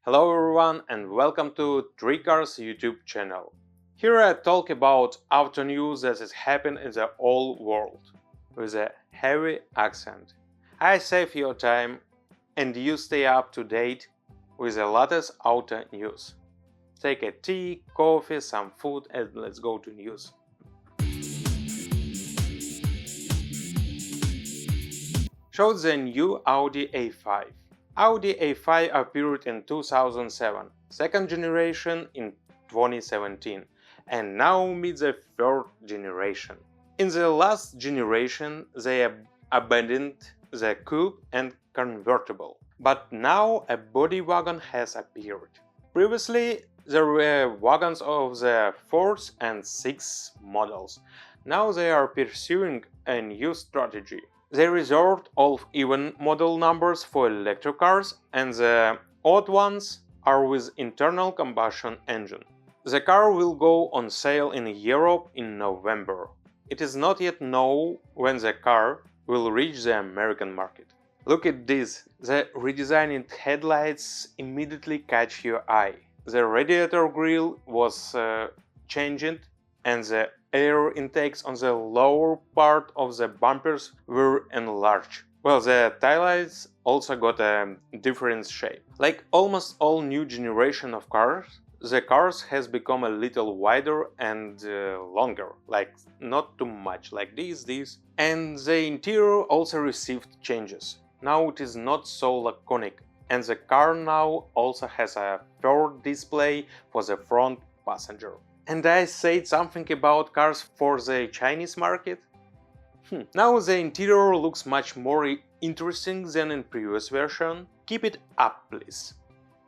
Hello everyone and welcome to 3Cars YouTube channel. Here I talk about auto news that is happening in the whole world, with a heavy accent. I save your time and you stay up to date with the latest auto news. Take a tea, coffee, some food and let's go to news. Show the new Audi A5. Audi A5 appeared in 2007, second generation in 2017, and now meets the third generation. In the last generation, they abandoned the coupe and convertible, but now a body wagon has appeared. Previously, there were wagons of the 4th and 6th models. Now they are pursuing a new strategy. They resort of even model numbers for electric cars, and the odd ones are with internal combustion engine. The car will go on sale in Europe in November. It is not yet known when the car will reach the American market. Look at this, the redesigned headlights immediately catch your eye. The radiator grille was changed and the air intakes on the lower part of the bumpers were enlarged. Well, the taillights also got a different shape. Like almost all new generation of cars, the cars has become a little wider and longer, like not too much, like this. And the interior also received changes. Now it is not so laconic, and the car now also has a third display for the front passenger. And I said something about cars for the Chinese market? Now the interior looks much more interesting than in previous version. Keep it up, please.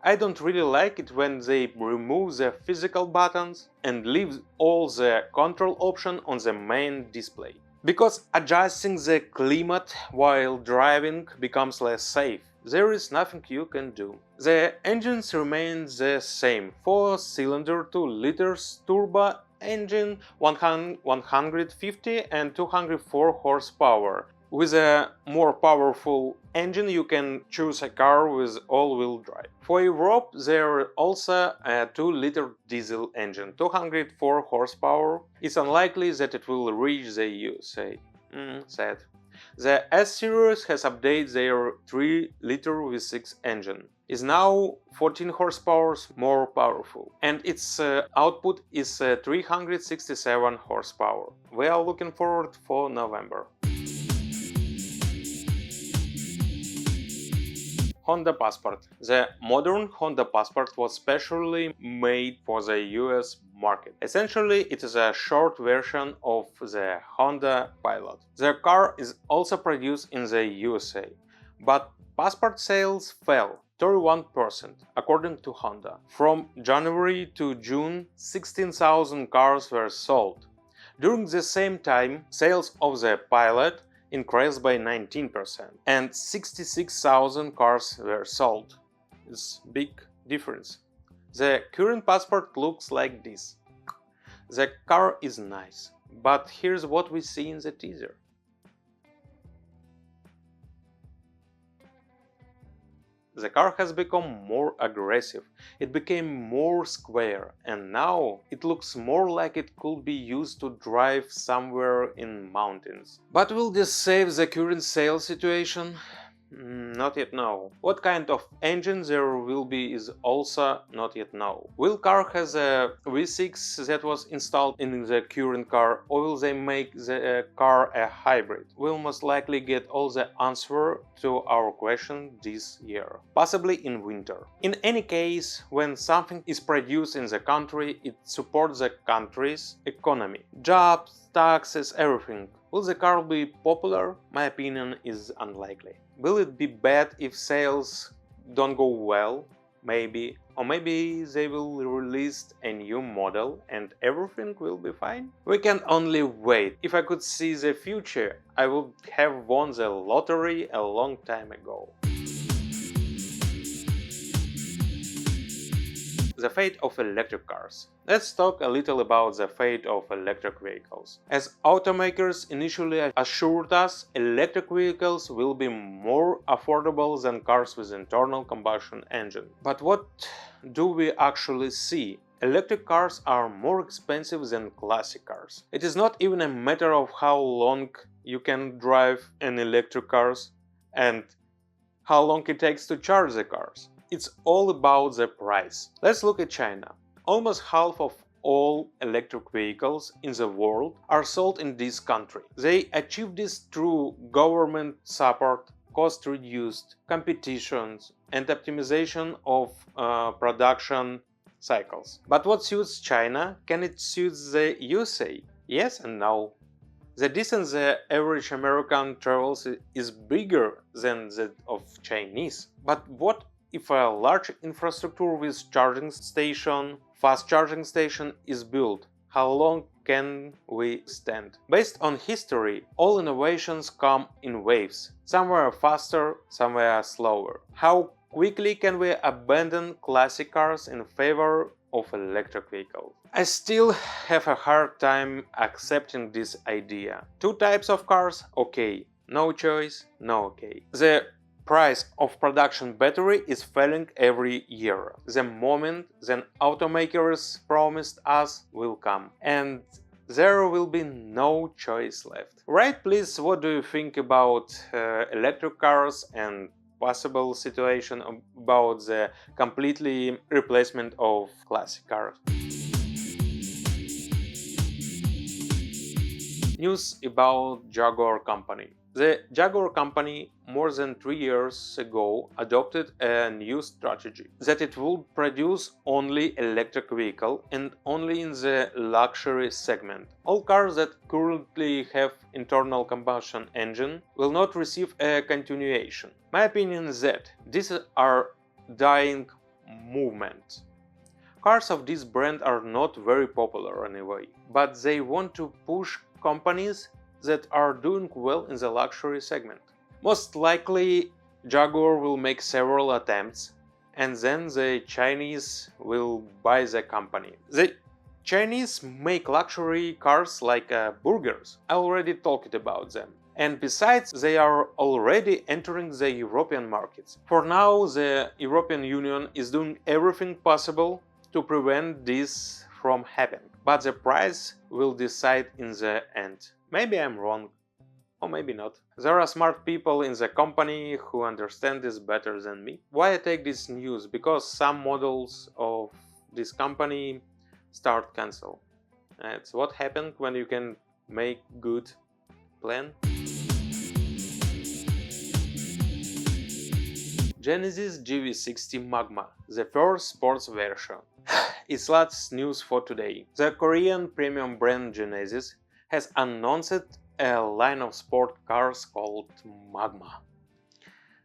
I don't really like it when they remove the physical buttons and leave all the control options on the main display. Because adjusting the climate while driving becomes less safe. There is nothing you can do. The engines remain the same, 4-cylinder 2 liters turbo engine, 150 and 204 horsepower. With a more powerful engine you can choose a car with all-wheel drive. For Europe there is also a 2-liter diesel engine, 204 horsepower. It's unlikely that it will reach the USA. Sad. The S-Series has updated their 3-liter V6 engine. Is now 14 horsepower more powerful, and its output is 367 horsepower. We are looking forward for November. Honda Passport. The modern Honda Passport was specially made for the US market. Essentially, it is a short version of the Honda Pilot. The car is also produced in the USA, but Passport sales fell 31% according to Honda. From January to June, 16,000 cars were sold. During the same time, sales of the Pilot increased by 19% and 66,000 cars were sold. It's a big difference. The current Passport looks like this. The car is nice, but here's what we see in the teaser. The car has become more aggressive, it became more square, and now it looks more like it could be used to drive somewhere in mountains. But will this save the current sales situation? Not yet know. What kind of engine there will be is also not yet know. Will car has a V6 that was installed in the current car, or will they make the car a hybrid? We'll most likely get all the answer to our question this year, possibly in winter. In any case, when something is produced in the country, it supports the country's economy, jobs, taxes, everything. Will the car be popular? My opinion is unlikely. Will it be bad if sales don't go well? Maybe. Or maybe they will release a new model and everything will be fine? We can only wait. If I could see the future, I would have won the lottery a long the fate of electric cars. Let's talk a little about the fate of electric vehicles. As automakers initially assured us, electric vehicles will be more affordable than cars with internal combustion engine. But what do we actually see? Electric cars are more expensive than classic cars. It is not even a matter of how long you can drive an electric cars and how long it takes to charge the cars. It's all about the price. Let's look at China. Almost half of all electric vehicles in the world are sold in this country. They achieve this through government support, cost-reduced competitions, and optimization of production cycles. But what suits China? Can it suit the USA? Yes and no. The distance the average American travels is bigger than that of Chinese. But what if a large infrastructure with charging station, fast charging station is built? How long can we stand? Based on history, all innovations come in waves. Some are faster, some are slower. How quickly can we abandon classic cars in favor of electric vehicles? I still have a hard time accepting this idea. Two types of cars, okay. No choice, no okay. The price of production battery is falling every year. The moment the automakers promised us will come, and there will be no choice left. Right, please, what do you think about electric cars and possible situation about the completely replacement of classic cars? News about Jaguar company. The Jaguar company more than 3 years ago adopted a new strategy that it would produce only electric vehicle and only in the luxury segment. All cars that currently have internal combustion engine will not receive a continuation. My opinion is that these are dying movement. Cars of this brand are not very popular anyway, but they want to push companies that are doing well in the luxury segment. Most likely, Jaguar will make several attempts, and then the Chinese will buy the company. The Chinese make luxury cars like burgers. I already talked about them. And besides, they are already entering the European markets. For now, the European Union is doing everything possible to prevent this from happening. But the price will decide in the end. Maybe I'm wrong, or maybe not. There are smart people in the company who understand this better than me. Why I take this news? Because some models of this company start cancel. It's what happened when you can make good plan. Genesis GV60 Magma, the first sports version. It's lots news for today. The Korean premium brand Genesis has announced a line of sport cars called Magma.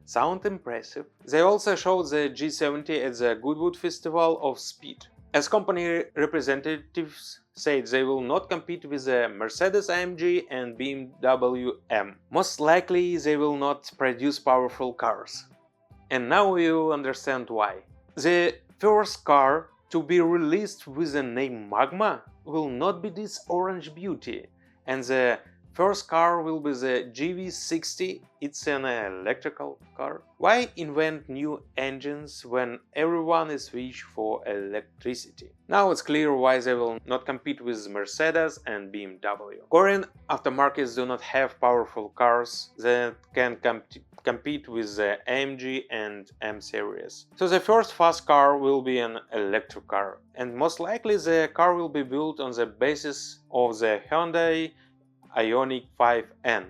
Sound impressive? They also showed the G70 at the Goodwood Festival of Speed. As company representatives said, they will not compete with the Mercedes-AMG and BMW M. Most likely they will not produce powerful cars. And now you understand why. The first car to be released with the name Magma will not be this orange beauty, and the first car will be the GV60. It's an electrical car. Why invent new engines when everyone is switched for electricity? Now it's clear why they will not compete with Mercedes and BMW. Korean aftermarkets do not have powerful cars that can compete with the AMG and M series. So the first fast car will be an electric car, and most likely the car will be built on the basis of the Hyundai Ioniq 5N.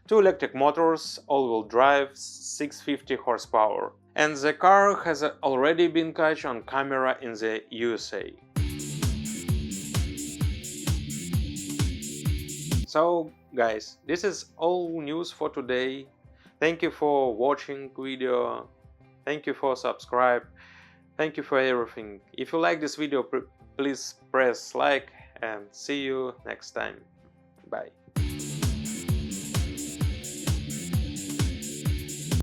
2 electric motors, all-wheel drive, 650 horsepower. And the car has already been caught on camera in the USA. So guys, this is all news for today. Thank you for watching video. Thank you for subscribe. Thank you for everything. If you like this video, please press like and see you next time. Bye.